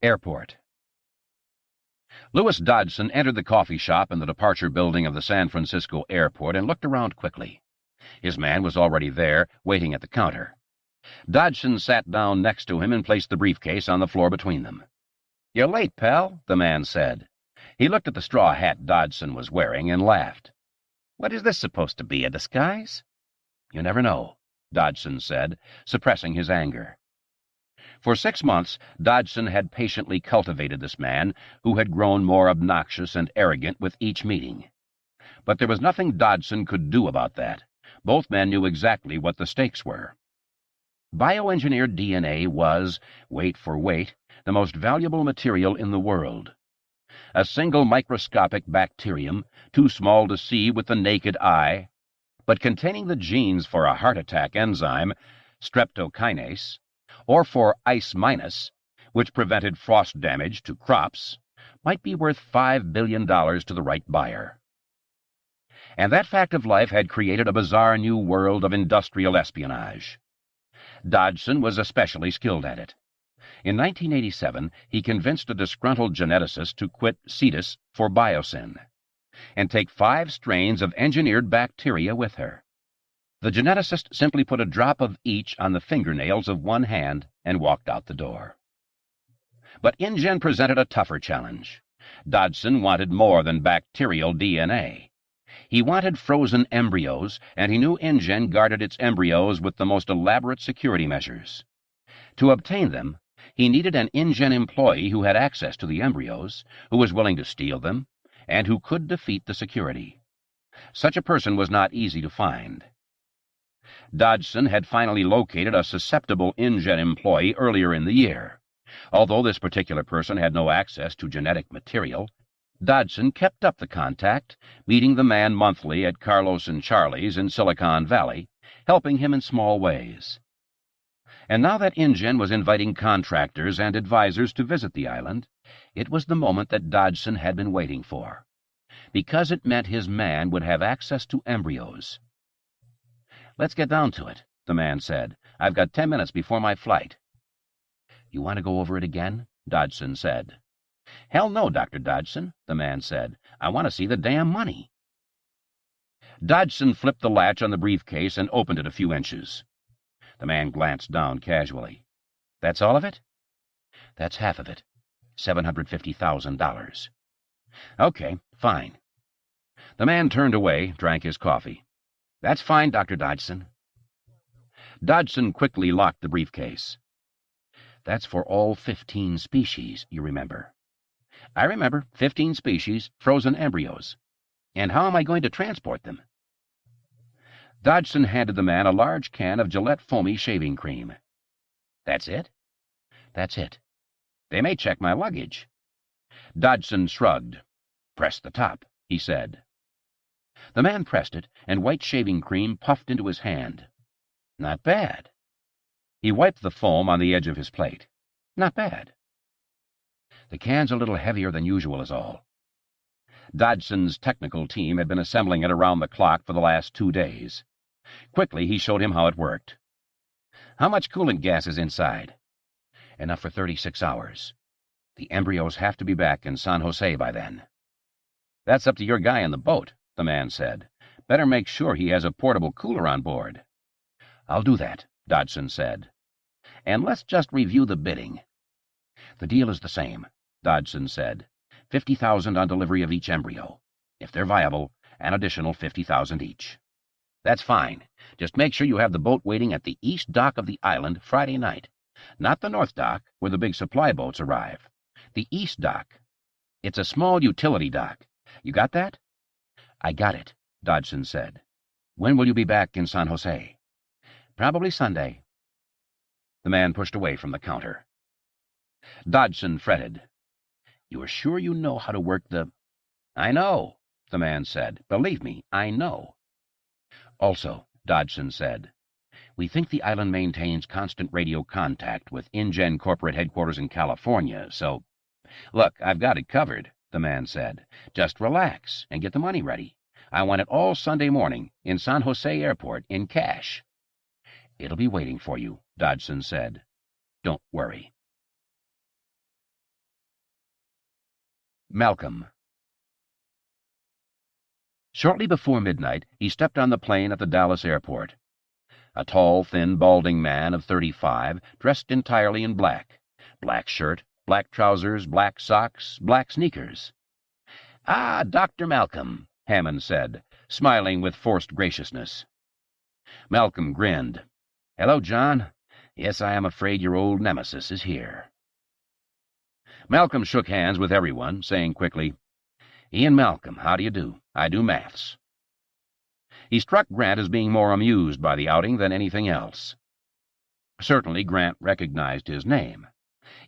Airport. Louis Dodgson entered the coffee shop in the departure building of the San Francisco airport and looked around quickly. His man was already there, waiting at the counter. Dodgson sat down next to him and placed the briefcase on the floor between them. "You're late, pal," the man said. He looked at the straw hat Dodgson was wearing and laughed. "What is this supposed to be, a disguise?" "You never know," Dodgson said, suppressing his anger. For 6 months, Dodgson had patiently cultivated this man, who had grown more obnoxious and arrogant with each meeting. But there was nothing Dodgson could do about that. Both men knew exactly what the stakes were. Bioengineered DNA was, weight for weight, the most valuable material in the world. A single microscopic bacterium, too small to see with the naked eye, but containing the genes for a heart attack enzyme, streptokinase, or for ice minus, which prevented frost damage to crops, might be worth $5 billion to the right buyer. And that fact of life had created a bizarre new world of industrial espionage. Dodgson was especially skilled at it. In 1987, he convinced a disgruntled geneticist to quit Cetus for Biosyn, and take 5 strains of engineered bacteria with her. The geneticist simply put a drop of each on the fingernails of one hand and walked out the door. But InGen presented a tougher challenge. Dodgson wanted more than bacterial DNA. He wanted frozen embryos, and he knew InGen guarded its embryos with the most elaborate security measures. To obtain them, he needed an InGen employee who had access to the embryos, who was willing to steal them, and who could defeat the security. Such a person was not easy to find. Dodgson had finally located a susceptible InGen employee earlier in the year. Although this particular person had no access to genetic material, Dodgson kept up the contact, meeting the man monthly at Carlos and Charlie's in Silicon Valley, helping him in small ways. And now that InGen was inviting contractors and advisors to visit the island, it was the moment that Dodgson had been waiting for, because it meant his man would have access to embryos. "Let's get down to it," the man said. "I've got 10 minutes before my flight." "You want to go over it again?" Dodgson said. "Hell no, Dr. Dodgson," the man said. "I want to see the damn money." Dodgson flipped the latch on the briefcase and opened it a few inches. The man glanced down casually. "That's all of it?" "That's half of it. $750,000. "Okay, fine." The man turned away, drank his coffee. "That's fine, Dr. Dodgson." Dodgson quickly locked the briefcase. "That's for all 15 species, you remember." "I remember. 15 species, frozen embryos. And how am I going to transport them?" Dodgson handed the man a large can of Gillette foamy shaving cream. "That's it?" "That's it." "They may check my luggage." Dodgson shrugged. "Press the top," he said. The man pressed it, and white shaving cream puffed into his hand. "Not bad." He wiped the foam on the edge of his plate. "Not bad." "The can's a little heavier than usual is all." Dodgson's technical team had been assembling it around the clock for the last 2 days. Quickly, he showed him how it worked. "How much coolant gas is inside?" "Enough for 36 hours. The embryos have to be back in San Jose by then." "That's up to your guy in the boat," the man said. "Better make sure he has a portable cooler on board." "I'll do that," Dodgson said. "And let's just review the bidding." "The deal is the same," Dodgson said. 50,000 on delivery of each embryo. If they're viable, an additional 50,000 each. "That's fine. Just make sure you have the boat waiting at the east dock of the island Friday night. Not the north dock, where the big supply boats arrive. The east dock. It's a small utility dock. You got that?" "I got it," Dodgson said. "When will you be back in San Jose?" "Probably Sunday." The man pushed away from the counter. Dodgson fretted. "You're sure you know how to work the—" "I know," the man said. "Believe me, I know." "Also," Dodgson said, "we think the island maintains constant radio contact with InGen corporate headquarters in California, so—" "Look, I've got it covered," the man said. "Just relax and get the money ready. I want it all Sunday morning in San Jose Airport in cash." "It'll be waiting for you," Dodgson said. "Don't worry." Malcolm. Shortly before midnight, he stepped on the plane at the Dallas airport. A tall, thin, balding man of 35, dressed entirely in black. Black shirt, black trousers, black socks, black sneakers. "Ah, Dr. Malcolm," Hammond said, smiling with forced graciousness. Malcolm grinned. "Hello, John. Yes, I am afraid your old nemesis is here." Malcolm shook hands with everyone, saying quickly, "Ian Malcolm, how do you do? I do maths." He struck Grant as being more amused by the outing than anything else. Certainly Grant recognized his name.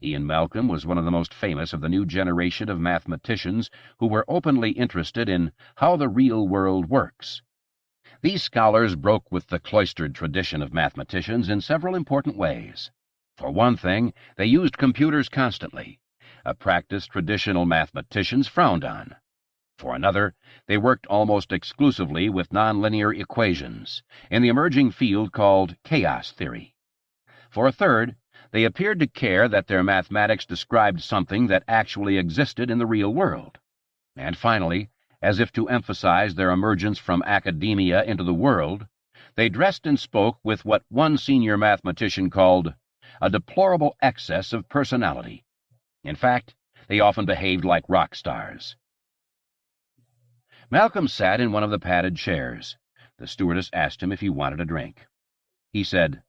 Ian Malcolm was one of the most famous of the new generation of mathematicians who were openly interested in how the real world works. These scholars broke with the cloistered tradition of mathematicians in several important ways. For one thing, they used computers constantly, a practice traditional mathematicians frowned on. For another, they worked almost exclusively with nonlinear equations, in the emerging field called chaos theory. For a third, they appeared to care that their mathematics described something that actually existed in the real world. And finally, as if to emphasize their emergence from academia into the world, they dressed and spoke with what one senior mathematician called a deplorable excess of personality. In fact, they often behaved like rock stars. Malcolm sat in one of the padded chairs. The stewardess asked him if he wanted a drink. He said,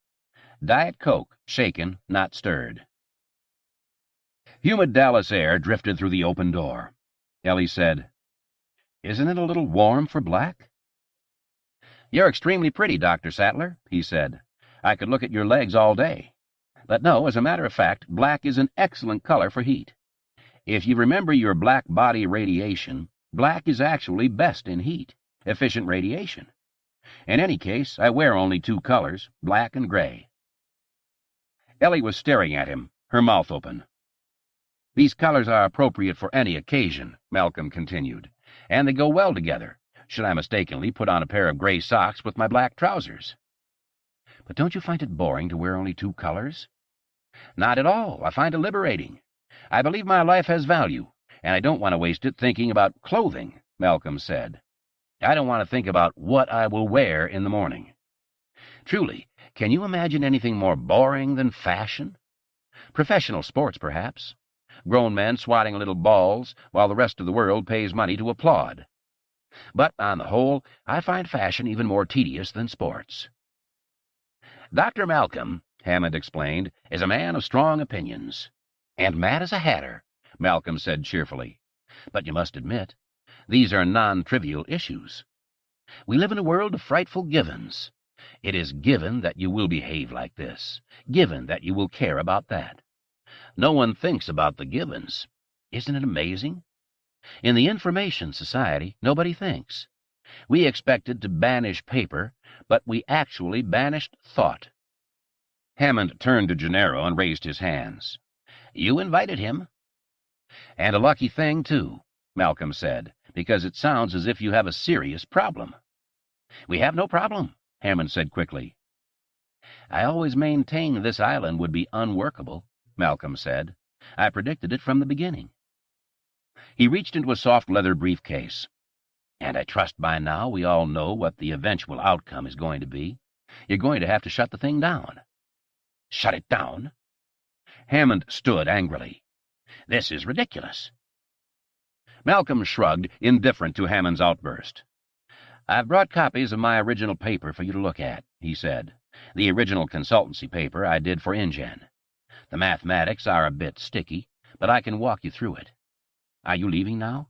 "Diet Coke, shaken, not stirred." Humid Dallas air drifted through the open door. Ellie said, "Isn't it a little warm for black?" "You're extremely pretty, Dr. Sattler," he said. "I could look at your legs all day. But no, as a matter of fact, black is an excellent color for heat. If you remember your black body radiation, black is actually best in heat, efficient radiation. In any case, I wear only two colors, black and gray." Ellie was staring at him, her mouth open. "These colors are appropriate for any occasion," Malcolm continued, "and they go well together, should I mistakenly put on a pair of gray socks with my black trousers." "But don't you find it boring to wear only two colors?" "Not at all. I find it liberating. I believe my life has value, and I don't want to waste it thinking about clothing," Malcolm said. "I don't want to think about what I will wear in the morning. Truly, can you imagine anything more boring than fashion? Professional sports, perhaps. Grown men swatting little balls while the rest of the world pays money to applaud. But, on the whole, I find fashion even more tedious than sports." "Dr. Malcolm," Hammond explained, "is a man of strong opinions." "And mad as a hatter," Malcolm said cheerfully. "But you must admit, these are non-trivial issues. We live in a world of frightful givens. It is given that you will behave like this, given that you will care about that. No one thinks about the givens. Isn't it amazing? In the information society, nobody thinks. We expected to banish paper, but we actually banished thought." Hammond turned to Gennaro and raised his hands. "You invited him." "And a lucky thing, too," Malcolm said, "because it sounds as if you have a serious problem." "We have no problem," Hammond said quickly. "I always maintained this island would be unworkable," Malcolm said. "I predicted it from the beginning." He reached into a soft leather briefcase. "And I trust by now we all know what the eventual outcome is going to be. You're going to have to shut the thing down." "Shut it down?" Hammond stood angrily. "This is ridiculous." Malcolm shrugged, indifferent to Hammond's outburst. "I've brought copies of my original paper for you to look at," he said. "The original consultancy paper I did for InGen. The mathematics are a bit sticky, but I can walk you through it. Are you leaving now?"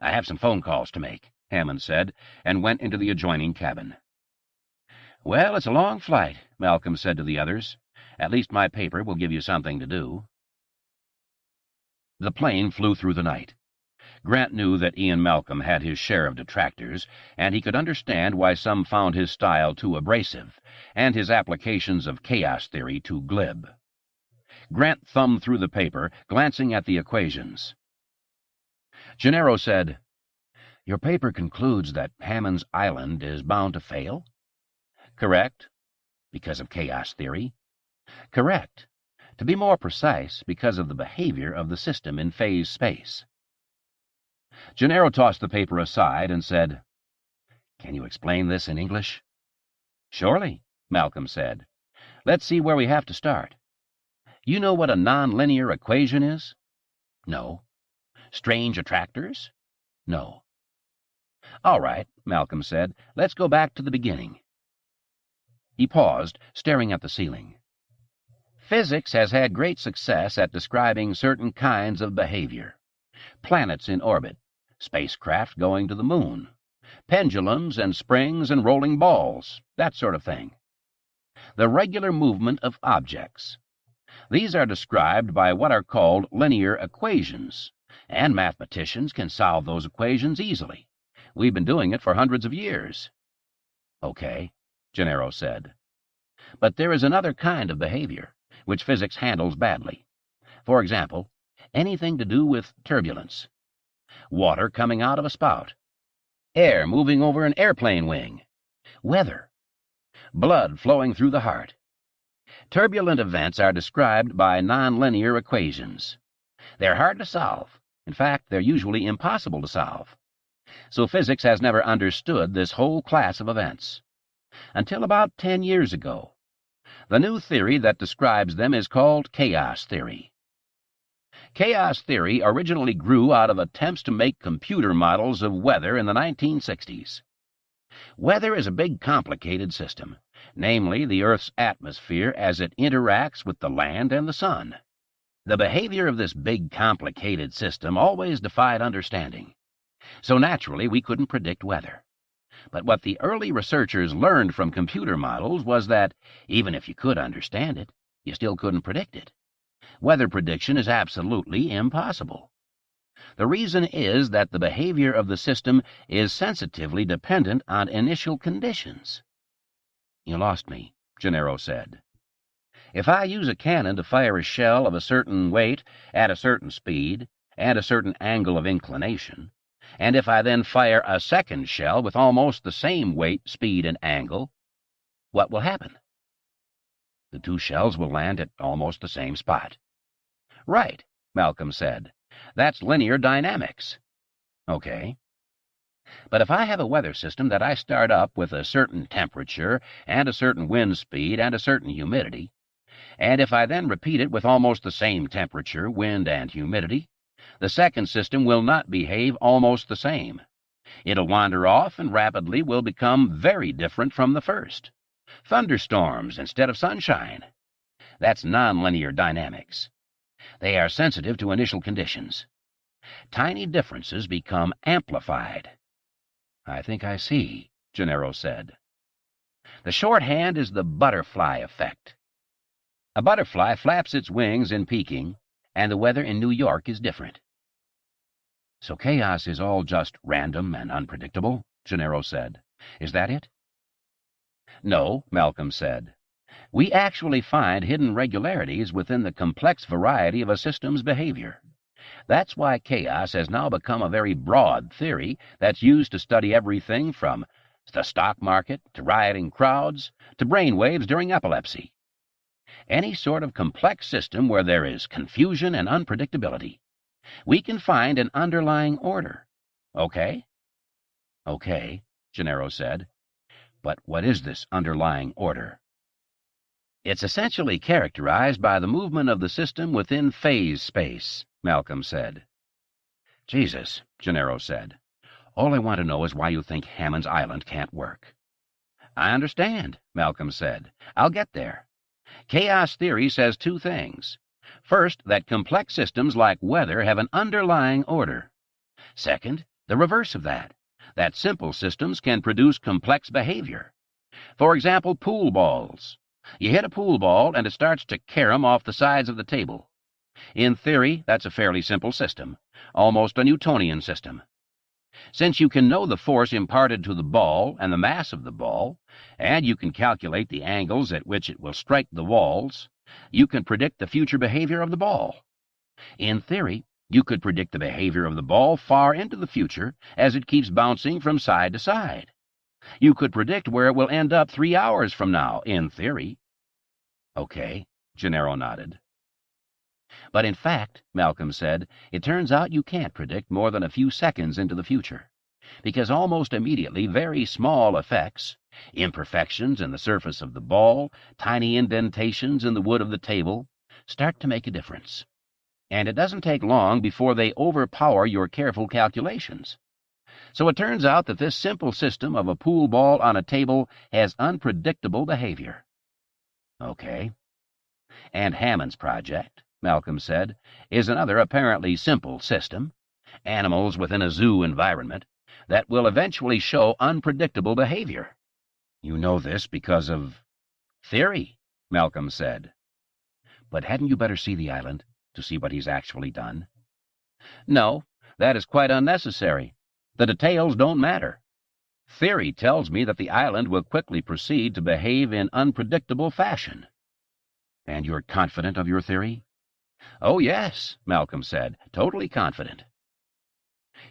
"I have some phone calls to make," Hammond said, and went into the adjoining cabin. "Well, it's a long flight," Malcolm said to the others. "At least my paper will give you something to do." The plane flew through the night. Grant knew that Ian Malcolm had his share of detractors, and he could understand why some found his style too abrasive, and his applications of chaos theory too glib. Grant thumbed through the paper, glancing at the equations. Gennaro said, "Your paper concludes that Hammond's island is bound to fail?" "Correct." "Because of chaos theory?" "Correct. To be more precise, because of the behavior of the system in phase space." Gennaro tossed the paper aside and said, "Can you explain this in English?" "Surely," Malcolm said. "Let's see where we have to start. You know what a nonlinear equation is?" "No." "Strange attractors?" "No." "All right," Malcolm said. "Let's go back to the beginning." He paused, staring at the ceiling. "Physics has had great success at describing certain kinds of behavior. Planets in orbit, spacecraft going to the moon, pendulums and springs and rolling balls, that sort of thing. The regular movement of objects. These are described by what are called linear equations, and mathematicians can solve those equations easily. We've been doing it for hundreds of years." "Okay," Gennaro said. "But there is another kind of behavior, which physics handles badly. For example, anything to do with turbulence. Water coming out of a spout. Air moving over an airplane wing. Weather. Blood flowing through the heart. Turbulent events are described by nonlinear equations. They're hard to solve. In fact, they're usually impossible to solve. So physics has never understood this whole class of events. Until about 10 years ago. The new theory that describes them is called chaos theory. Chaos theory originally grew out of attempts to make computer models of weather in the 1960s. Weather is a big, complicated system, namely the Earth's atmosphere as it interacts with the land and the sun. The behavior of this big, complicated system always defied understanding. So naturally, we couldn't predict weather. But what the early researchers learned from computer models was that, even if you could understand it, you still couldn't predict it. Weather prediction is absolutely impossible. The reason is that the behavior of the system is sensitively dependent on initial conditions. "You lost me," Gennaro said. "If I use a cannon to fire a shell of a certain weight at a certain speed and a certain angle of inclination, and if I then fire a second shell with almost the same weight, speed, and angle, what will happen?" "The two shells will land at almost the same spot." "Right," Malcolm said. "That's linear dynamics." "Okay." "But if I have a weather system that I start up with a certain temperature and a certain wind speed and a certain humidity, and if I then repeat it with almost the same temperature, wind, and humidity, the second system will not behave almost the same. It'll wander off and rapidly will become very different from the first. Thunderstorms instead of sunshine. That's nonlinear dynamics. They are sensitive to initial conditions. Tiny differences become amplified." "I think I see," Gennaro said. "The shorthand is the butterfly effect. A butterfly flaps its wings in Peking, and the weather in New York is different." "So chaos is all just random and unpredictable," Gennaro said. "Is that it?" "No," Malcolm said. "We actually find hidden regularities within the complex variety of a system's behavior. That's why chaos has now become a very broad theory that's used to study everything from the stock market to rioting crowds to brain waves during epilepsy. Any sort of complex system where there is confusion and unpredictability. We can find an underlying order. Okay?" "Okay," Gennaro said. "But what is this underlying order?" "It's essentially characterized by the movement of the system within phase space," Malcolm said. "Jesus," Gennaro said. "All I want to know is why you think Hammond's Island can't work." "I understand," Malcolm said. "I'll get there. Chaos theory says two things. First, that complex systems like weather have an underlying order. Second, the reverse of that simple systems can produce complex behavior. For example, pool balls. You hit a pool ball and it starts to carom off the sides of the table. In theory, that's a fairly simple system, almost a Newtonian system. Since you can know the force imparted to the ball and the mass of the ball, and you can calculate the angles at which it will strike the walls, you can predict the future behavior of the ball. In theory, you could predict the behavior of the ball far into the future as it keeps bouncing from side to side. You could predict where it will end up 3 hours from now, in theory." "Okay," Gennaro nodded. But in fact, Malcolm said, it turns out you can't predict more than a few seconds into the future, because almost immediately very small effects, imperfections in the surface of the ball, tiny indentations in the wood of the table, start to make a difference. And it doesn't take long before they overpower your careful calculations. So it turns out that this simple system of a pool ball on a table has unpredictable behavior. Okay. And Hammond's project, Malcolm said, is another apparently simple system, animals within a zoo environment, that will eventually show unpredictable behavior. You know this because of theory, Malcolm said. But hadn't you better see the island to see what he's actually done? No, that is quite unnecessary. The details don't matter. Theory tells me that the island will quickly proceed to behave in unpredictable fashion. And you're confident of your theory? Oh, yes, Malcolm said, totally confident.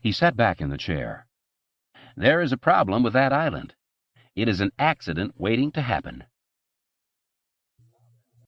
He sat back in the chair. There is a problem with that island. It is an accident waiting to happen.